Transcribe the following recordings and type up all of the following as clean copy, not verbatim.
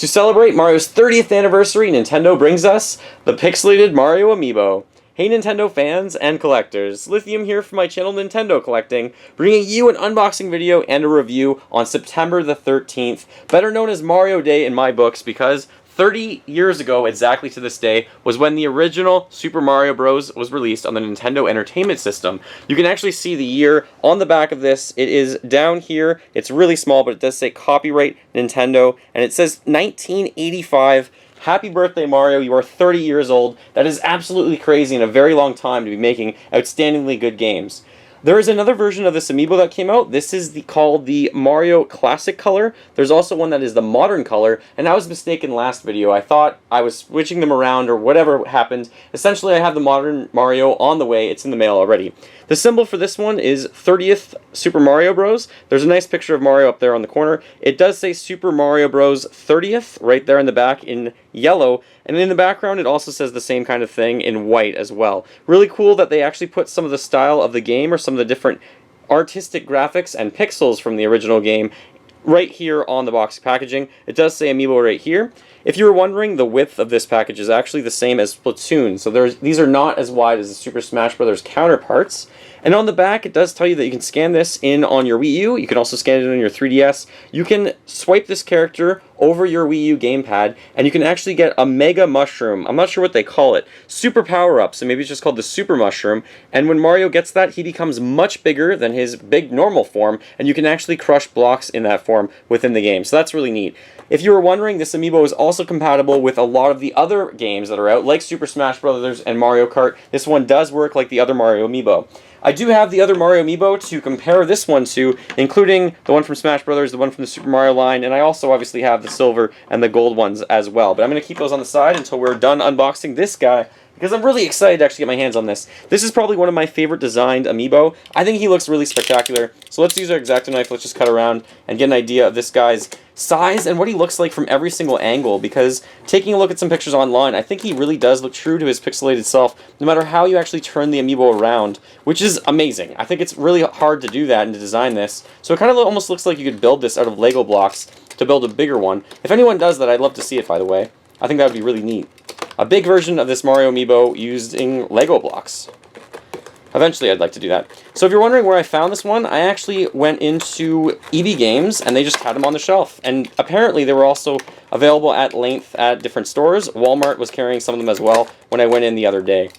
To celebrate Mario's 30th anniversary, Nintendo brings us the pixelated Mario Amiibo. Hey Nintendo fans and collectors, Lithium here for my channel Nintendo Collecting, bringing you an unboxing video and a review on September the 13th, better known as Mario Day in my books because 30 years ago, exactly to this day, was when the original Super Mario Bros. Was released on the Nintendo Entertainment System. You can actually see the year on the back of this. It is down here. It's really small, but it does say copyright Nintendo, and it says 1985. Happy birthday, Mario. You are 30 years old. That is absolutely crazy and a very long time to be making outstandingly good games. There is another version of this Amiibo that came out. This is called the Mario Classic color. There's also one that is the modern color, and I was mistaken last video. I thought I was switching them around or whatever happened. Essentially, I have the modern Mario on the way. It's in the mail already. The symbol for this one is 30th Super Mario Bros. There's a nice picture of Mario up there on the corner. It does say Super Mario Bros. 30th right there in the back in yellow, and in the background it also says the same kind of thing in white as well. Really cool that they actually put some of the style of the game or some of the different artistic graphics and pixels from the original game right here on the box packaging. It does say Amiibo right here. If you were wondering, the width of this package is actually the same as Splatoon, so these are not as wide as the Super Smash Bros. Counterparts. And on the back, it does tell you that you can scan this in on your Wii U. You can also scan it on your 3DS. You can swipe this character over your Wii U gamepad, and you can actually get a Mega Mushroom. I'm not sure what they call it. Super power-up, so maybe it's just called the Super Mushroom. And when Mario gets that, he becomes much bigger than his big normal form, and you can actually crush blocks in that form within the game. So that's really neat. If you were wondering, this Amiibo is also compatible with a lot of the other games that are out, like Super Smash Bros. And Mario Kart. This one does work like the other Mario Amiibo. I do have the other Mario Amiibo to compare this one to, including the one from Smash Bros., the one from the Super Mario line, and I also obviously have the silver and the gold ones as well. But I'm going to keep those on the side until we're done unboxing this guy, because I'm really excited to actually get my hands on this. This is probably one of my favorite designed Amiibo. I think he looks really spectacular. So let's use our X-Acto knife, let's just cut around and get an idea of this guy's size and what he looks like from every single angle, because taking a look at some pictures online, I think he really does look true to his pixelated self, no matter how you actually turn the Amiibo around, which is amazing. I think it's really hard to do that and to design this. So it kind of almost looks like you could build this out of Lego blocks to build a bigger one. If anyone does that, I'd love to see it, by the way. I think that would be really neat. A big version of this Mario Amiibo using Lego blocks. Eventually, I'd like to do that. So if you're wondering where I found this one, I actually went into EB Games, and they just had them on the shelf. And apparently, they were also available at length at different stores. Walmart was carrying some of them as well when I went in the other day.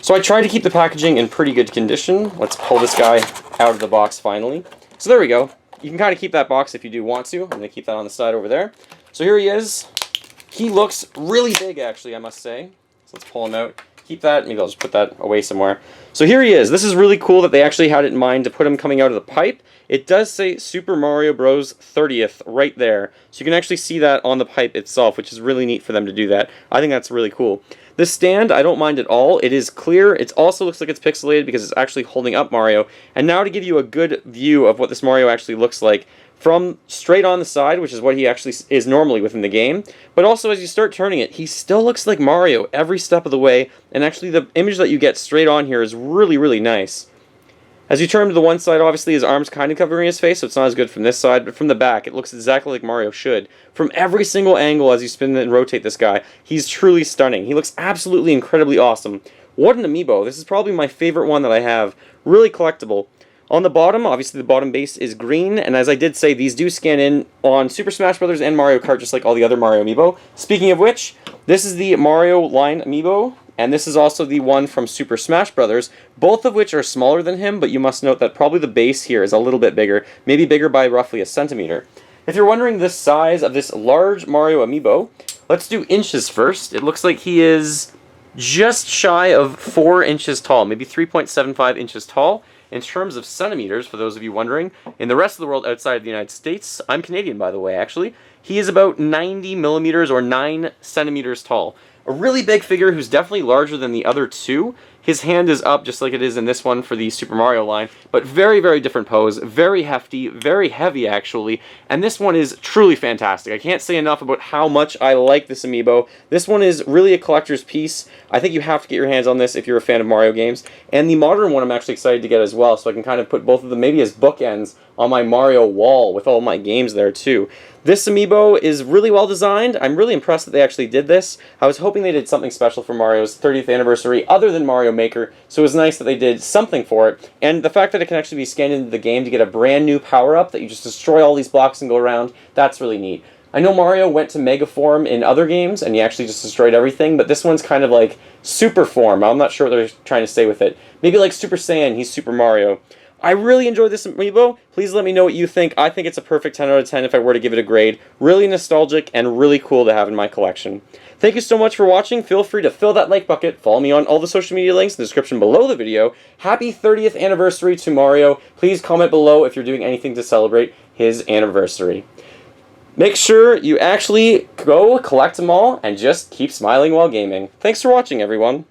So I tried to keep the packaging in pretty good condition. Let's pull this guy out of the box finally. So there we go. You can kind of keep that box if you do want to. I'm going to keep that on the side over there. So here he is. He looks really big, actually, I must say. So let's pull him out. Keep that. Maybe I'll just put that away somewhere. So here he is. This is really cool that they actually had it in mind to put him coming out of the pipe. It does say Super Mario Bros. 30th right there. So you can actually see that on the pipe itself, which is really neat for them to do that. I think that's really cool. This stand, I don't mind at all. It is clear. It also looks like it's pixelated because it's actually holding up Mario. And now to give you a good view of what this Mario actually looks like, from straight on the side, which is what he actually is normally within the game, but also as you start turning it, he still looks like Mario every step of the way, and actually the image that you get straight on here is really, really nice. As you turn to the one side, obviously his arm's kind of covering his face, so it's not as good from this side, but from the back, it looks exactly like Mario should. From every single angle as you spin and rotate this guy, he's truly stunning. He looks absolutely incredibly awesome. What an Amiibo. This is probably my favorite one that I have. Really collectible. On the bottom, obviously the bottom base is green, and as I did say, these do scan in on Super Smash Bros. And Mario Kart just like all the other Mario Amiibo. Speaking of which, this is the Mario line Amiibo, and this is also the one from Super Smash Bros., both of which are smaller than him, but you must note that probably the base here is a little bit bigger, maybe bigger by roughly a centimeter. If you're wondering the size of this large Mario Amiibo, let's do inches first. It looks like he is just shy of 4 inches tall, maybe 3.75 inches tall. In terms of centimeters, for those of you wondering, in the rest of the world outside of the United States, I'm Canadian by the way actually, he is about 90 millimeters or 9 centimeters tall. A really big figure who's definitely larger than the other two. His hand is up just like it is in this one for the Super Mario line, but very, very different pose, very hefty, very heavy actually, and this one is truly fantastic. I can't say enough about how much I like this Amiibo. This one is really a collector's piece. I think you have to get your hands on this if you're a fan of Mario games, and the modern one I'm actually excited to get as well, so I can kind of put both of them maybe as bookends on my Mario wall with all my games there too. This Amiibo is really well designed. I'm really impressed that they actually did this. I was hoping they did something special for Mario's 30th anniversary other than Mario Maker, so it was nice that they did something for it. And the fact that it can actually be scanned into the game to get a brand new power-up that you just destroy all these blocks and go around, that's really neat. I know Mario went to Mega Form in other games, and he actually just destroyed everything, but this one's kind of like Super Form. I'm not sure what they're trying to say with it. Maybe like Super Saiyan, he's Super Mario. I really enjoyed this Amiibo. Please let me know what you think. I think it's a perfect 10 out of 10 if I were to give it a grade. Really nostalgic and really cool to have in my collection. Thank you so much for watching. Feel free to fill that like bucket. Follow me on all the social media links in the description below the video. Happy 30th anniversary to Mario. Please comment below if you're doing anything to celebrate his anniversary. Make sure you actually go collect them all and just keep smiling while gaming. Thanks for watching, everyone.